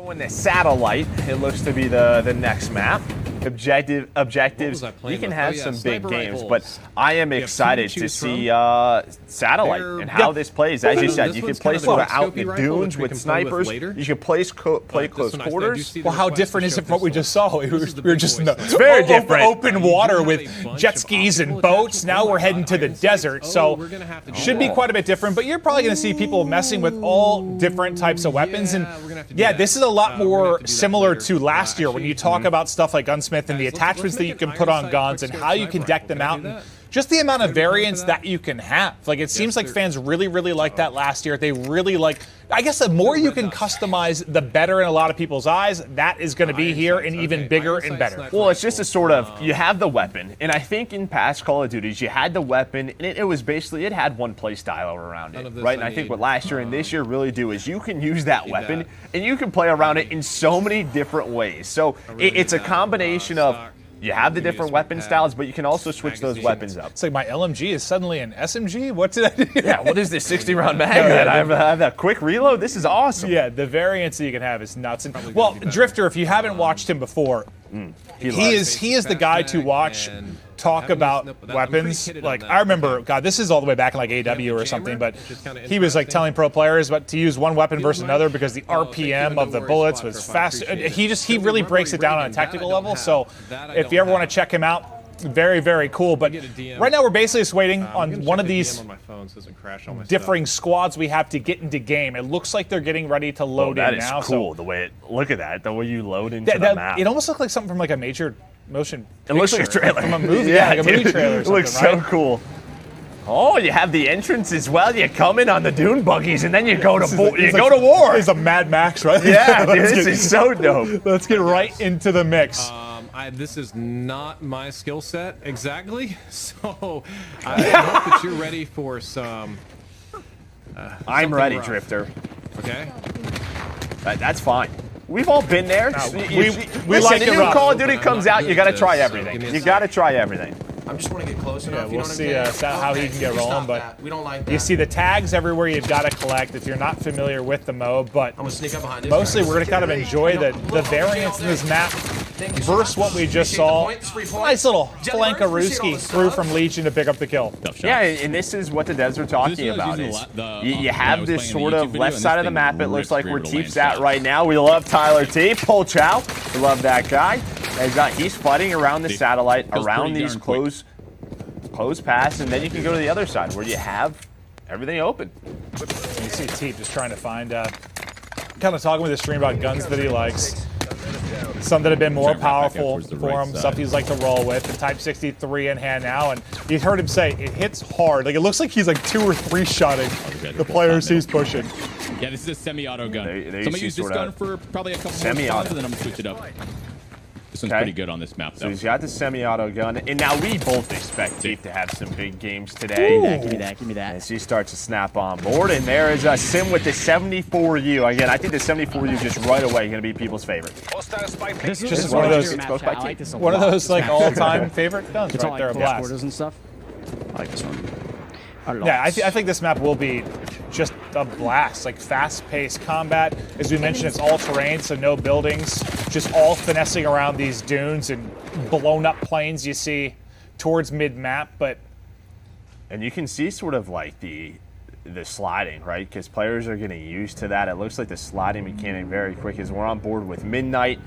Showing the satellite, it looks to be the next map. Objectives, you can have some big games, but I am excited to see satellite and how this plays. As you said, you can play sort of out in the dunes with snipers. You can play close quarters. Well, how different is it from what we just saw? We were just in the very different. Open water with jet skis and boats. Now we're heading to the desert, so should be quite a bit different. But you're probably going to see people messing with all different types of weapons. And yeah, this is a lot more similar to last year when you talk about stuff like Gunsmith and the attachments that you can put on guns and how you can deck them out. And just the amount of variance that you can have. Like, it seems like fans really, really liked that last year. They really like, I guess the more you can customize, the better in a lot of people's eyes. That is going to be here and even bigger and better. Well, it's just a sort of, you have the weapon. And I think in past Call of Duties, you had the weapon, and it was basically, it had one play style around it, right? And I think what last year and this year really do is you can use that weapon, and you can play around it in so many different ways. So it's a combination of, you have the different weapon styles, but you can also switch those weapons up. It's like my LMG is suddenly an SMG? What did I do? Yeah, what is this 60-round mag? I have that quick reload? This is awesome. Yeah, the variance that you can have is nuts. And, well, Drifter, if you haven't watched him before, he is the guy to watch talk about weapons. Like, I remember, God, this is all the way back in like AW or something, but he was like telling pro players to use one weapon versus another because the RPM of the bullets was fast. He really breaks it down on a technical level. So if you ever want to check him out, very, very cool. But right now we're basically just waiting on one of these differing squads we have to get into game. It looks like they're getting ready to load in now. That is cool, the way look at that, the way you load into the map. It almost looks like something from like a major motion picture. It looks like a trailer. From a movie, yeah, like a movie trailer or something, it looks so cool. Oh, you have the entrance as well. You come in on the dune buggies, and then you go to war. It's a Mad Max, right? Yeah, dude, this is so dope. Let's get right into the mix. This is not my skill set exactly, so I hope that you're ready for some. I'm ready, rough. Drifter. Okay. That's fine. We've all been there. We like the new Call of Duty comes out, you got to try everything. You got to try everything. I just want to get close enough. Yeah, we'll see how he can get rolling, but we don't like that. You see the tags everywhere you've got to collect if you're not familiar with the mode, but I'm gonna sneak up behind mostly we're going to kind of enjoy the variance in this map versus what we just saw. Nice little flankarooski through from Legion to pick up the kill. Yeah, and this is what the devs are talking about. Is you have this sort of left side of the map, it looks like where Teep's at right now. We love Tyler Teep, Pol Chow, we love that guy. He's fighting around the satellite, around these close pass, and then you can go to the other side where you have everything open. You see Teep just trying to find, kind of talking with his stream about guns that he likes. Some that have been more powerful for him, stuff he's like to roll with. The Type 63 in hand now, and you heard him say it hits hard. Like, it looks like he's like 2 or 3 shotting the players he's pushing. Yeah, this is a semi-auto gun. Somebody use this gun for probably a couple more times, and then I'm gonna switch it up. This one's pretty good on this map, though. So he's got the semi-auto gun, and now we both expect Teep to have some big games today. Give me that, give me that. As he starts to snap on board, and there is a Sim with the 74U. Again, I think the 74U just right away going to be people's favorite. This is just one of those like all-time favorite guns right there, a blast. And stuff. I like this one. Yeah, I think this map will be just a blast, like fast-paced combat. As we mentioned, it's all terrain, so no buildings, just all finessing around these dunes and blown up planes you see towards mid-map. And you can see sort of like the sliding, right? Because players are getting used to that. It looks like the sliding mechanic very quick as we're on board with Midnight.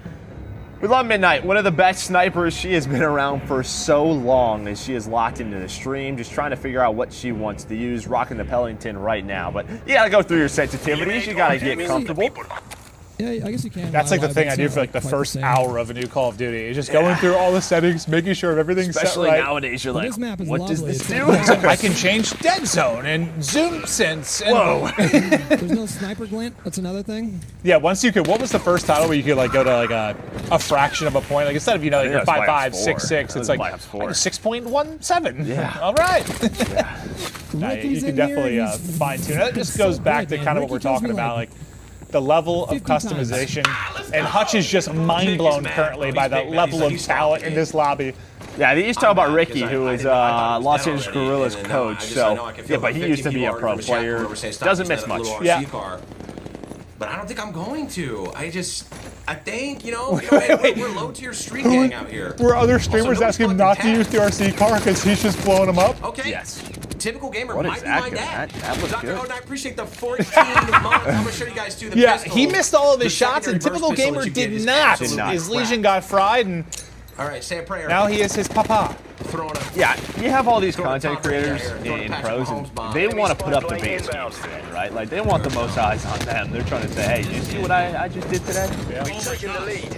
We love Midnight, one of the best snipers. She has been around for so long as she is locked into the stream, just trying to figure out what she wants to use, rocking the Pellington right now. But you gotta go through your sensitivities, you gotta get comfortable. Yeah, I guess you can. That's like the thing I do for like the first hour of a new Call of Duty. It's just going through all the settings, making sure everything's set right. Especially nowadays, you're like, this map is what does lovely. this do? I can change dead zone and zoom sense. And Whoa. There's no sniper glint. That's another thing. Yeah, once you could, what was the first title where you could like go to like a fraction of a point? Like instead of, like you're 5.5, 6.6, it's like 6.17. Yeah. All right. You can definitely fine tune it. It just goes back to kind of what we're talking about, like the level of customization. And Hutch is just mind blown currently by the level of talent in this lobby. Yeah, they used to talk about Ricky, who is Los Angeles Guerrillas coach. So, yeah, but he used to be a pro player. Doesn't miss much. Yeah. but I don't think I'm going to. I think, we're low-tier street gang out here. Were other streamers asking him not to use the RC car because he's just blowing them up? Okay. Yes. Typical gamer What might is be that my good? dad. That looks Dr. good. Odin, I appreciate the 14 months. I'm going to show you guys, too, the Yeah, pistol. he missed all of his The shots, and secondary typical burst pistol gamer that you get did is not. absolutely His crap. Legion got fried, and All right, say a prayer. now he is his papa. Throwing a Yeah, you have all these Throwing content Tom Brady creators out here, throwing in Patrick pros, Mahomes and bomb. they want to put up the base games today, right? Like, they want the most eyes on them. They're trying to say, hey, you see what I just did today?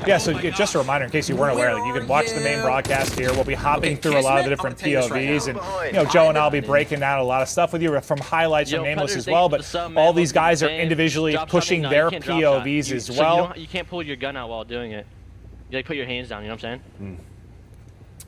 Yeah, so just a reminder in case you weren't aware, like, you can watch the main broadcast here. We'll be hopping through a lot of the different POVs, and Joe and I'll be breaking down a lot of stuff with you from highlights from Nameless as well. But all these guys are individually pushing their POVs as well. You can't pull your gun out while doing it. You like put your hands down. You know what I'm saying?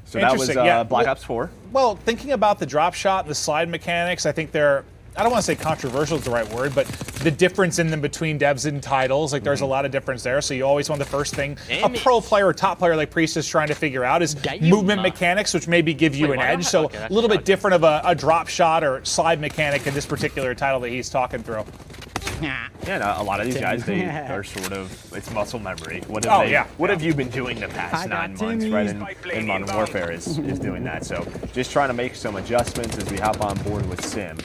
So that was Interesting, yeah. Black Ops 4. Well, thinking about the drop shot and the slide mechanics, I think they're, I don't want to say controversial is the right word, but the difference in them between devs and titles, like there's a lot of difference there. So you always want the first thing a pro player or top player like Priest is trying to figure out is movement mechanics, which maybe give you an edge. So a little bit different of a drop shot or slide mechanic in this particular title that he's talking through. Yeah, no, a lot of these guys, they are sort of, it's muscle memory. What have you been doing the past 9 months, right? In Modern Warfare is doing that. So just trying to make some adjustments as we hop on board with Sim.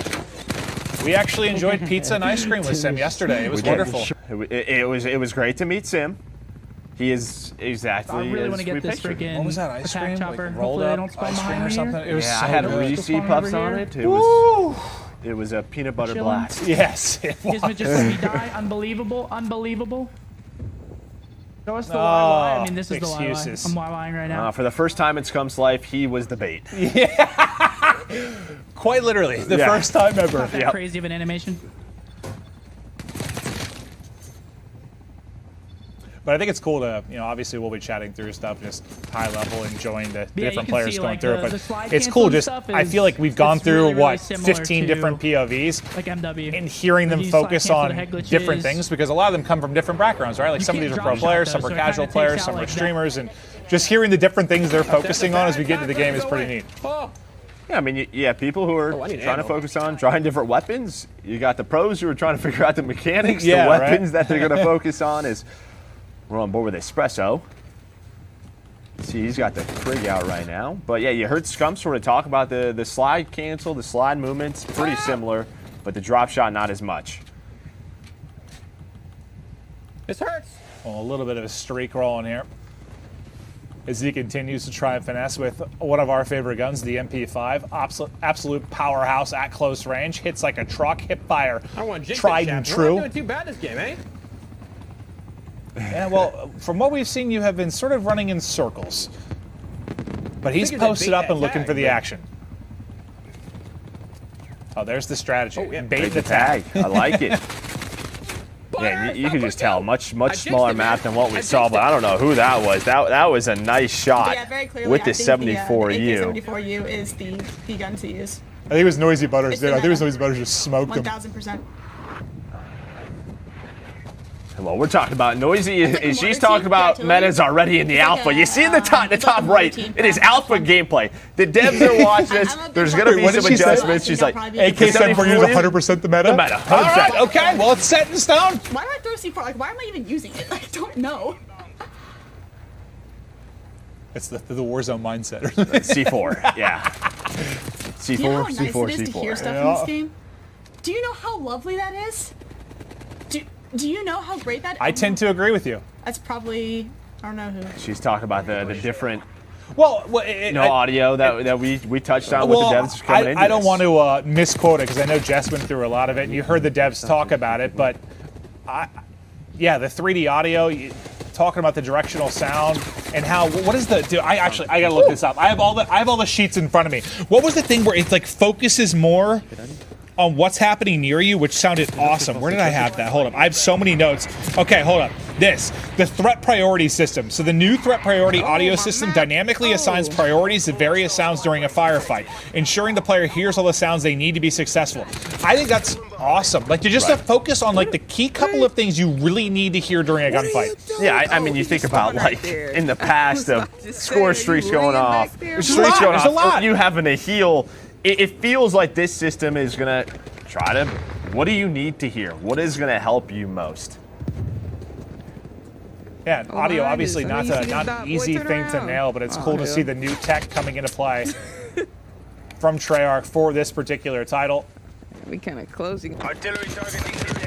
We actually enjoyed pizza and ice cream with Sim yesterday. It was wonderful. It was great to meet Sim. He is exactly. I really want to as we get this pictured. freaking What was that, ice cream? chopper. Like rolled Hopefully they up don't spawn ice cream behind or me something? here. It was Yeah, so I had good. Reese Spawn Puffs over on here. it. It was a peanut butter Chilling. blast. Yes, it Gives me was. just let me die. Unbelievable. Unbelievable. Show us the YY. I mean, this is excuses. the YY. I'm YYing right now. For the first time in Scum's life, he was the bait. Quite literally, the first time ever. Not that crazy of an animation. But I think it's cool to, obviously we'll be chatting through stuff, just high level, enjoying the different players going through it. But it's cool just, I feel like we've gone through, really 15 different POVs. Like MW. And hearing them focus on different things, because a lot of them come from different backgrounds, right? Like some of these are pro players, some are casual players, some are streamers, and just hearing the different things they're focusing on as we get into the game is pretty neat. Yeah, I mean, people who are trying to focus on trying different weapons. You got the pros who are trying to figure out the mechanics, the weapons that they're going to focus on is. We're on board with Espresso. See, he's got the Krig out right now. But yeah, you heard Scum sort of talk about the slide cancel, the slide movements, pretty similar, but the drop shot not as much. This hurts. Well, a little bit of a streak rolling here as he continues to try and finesse with one of our favorite guns, the MP5. Absolute powerhouse at close range. Hits like a truck, hip fire, tried and true. We're not doing too bad this game, eh? Yeah, well, from what we've seen, you have been sort of running in circles. But he's posted up and looking for the action. Oh, there's the strategy. Bait the tag. I like it. Yeah, you can just tell, much smaller map than what we saw, but I don't know who that was. That was a nice shot with the 74U. The 74U is the gun to use. I think it was Noisy Butters, dude. I think it was Noisy Butters just smoked him. 1000%. Well, we're talking about Noisy. She's talking about metas already in the alpha. You see in the top right, it is alpha gameplay. The devs are watching this. There's going to be some adjustments. She's like, AK-74U is 100% the meta? The meta. 100%. All right, okay. Well, it's set in stone. Why do I throw C4? Like, why am I even using it? I don't know. It's the Warzone mindset. C4, yeah. C4, Do you know how nice C4, it is C4. to hear stuff in this game? Do you know how lovely that is? Do you know how great that is? I tend to agree with you. That's probably, I don't know who. She's talking about the different audio that we touched on with the devs coming in. I don't want to misquote it because I know Jess went through a lot of it, and you heard the devs talk about it, but the 3D audio, talking about the directional sound and how what is the? Dude, I gotta look this up. I have all the sheets in front of me. What was the thing where it like focuses more on what's happening near you, which sounded awesome. Where did I have that? Hold up. I have so many notes. Okay, hold up. The threat priority system. So the new threat priority audio system dynamically assigns priorities to various sounds during a firefight, ensuring the player hears all the sounds they need to be successful. I think that's awesome. Like, to just to focus on like the key couple of things you really need to hear during a gunfight. Yeah, I mean, you think about like in the past of score streaks going off, There's a lot. You having to heal. It feels like this system is gonna try to. What do you need to hear? What is gonna help you most? Yeah, audio obviously not an easy thing to nail, but it's cool to see the new tech coming into play from Treyarch for this particular title. We kind of closing. Artillery target detected.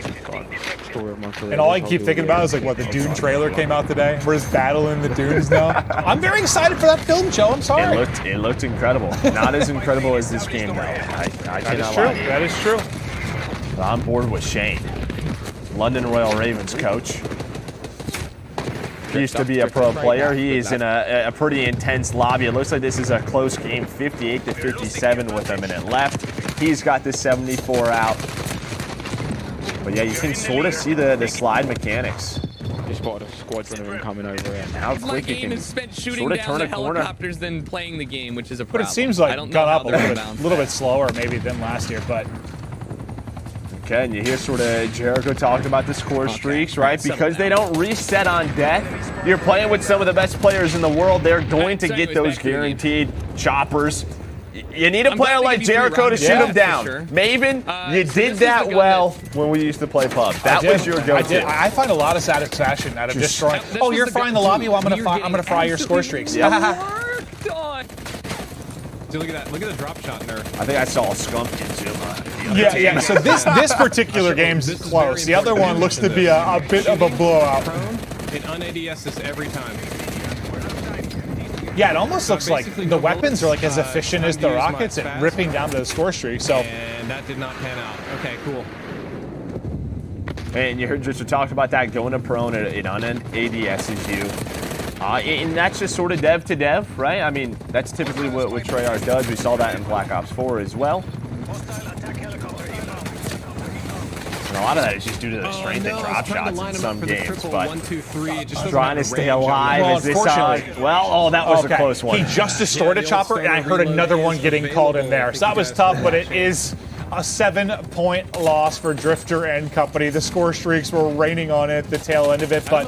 And all I keep thinking about is like what the Dune trailer came out today. We're just battling the dunes now. I'm very excited for that film, Joe. I'm sorry. It looked incredible. Not as incredible as this game though. I cannot lie. That is true. But I'm bored with Shane, London Royal Ravens coach. He used to be a pro player. He is in a pretty intense lobby. It looks like this is a close game, 58-57 with a minute left. He's got the 74 out. But yeah, you can sort of see the slide mechanics. You spotted a squadron coming over here. How quick it can sort of turn a corner. Helicopters than playing the game, which is a But problem. it seems like it got up a little bit slower maybe than last year, but okay, and you hear sort of Jericho talking about the score streaks, right? Because they don't reset on death. You're playing with some of the best players in the world. They're going to get those guaranteed choppers. You need a player like Jericho to shoot them down. Sure. Maven, you did that well when we used to play pub. That was your go-to. I find a lot of satisfaction out of destroying. Oh, you're frying the lobby. Well, I'm gonna fry your score streaks. See, look at that. Look at the drop shot there. I think I saw a skunk into Yeah. So this particular game's close. The other one looks to be a bit of a blowout. It un-ADS this every time. Yeah, it almost looks like the weapons are like as efficient as the rockets at ripping down those score streaks. So. And that did not pan out. Okay, cool. And you heard just talk about that going to prone. It un-ADS's you. And that's just sort of dev to dev, right? I mean, that's typically what Treyarch does. We saw that in Black Ops 4 as well. And a lot of that is just due to the strength and drop shots in some games. But 1, 2, 3, just trying to stay alive. Well, is this well, that was a close one. He just destroyed a chopper, and I heard another one getting called in there. So that was tough, but it is a 7-point loss for Drifter and company. The score streaks were raining on it, the tail end of it. But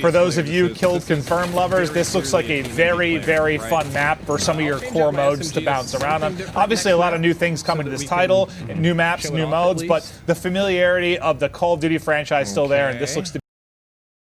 for those of you Killed Confirmed lovers, this looks like a very, very fun map for some of your core modes to bounce around on. Obviously, a lot of new things coming to this title, new maps, new modes, but the familiarity of the Call of Duty franchise still there, and this looks to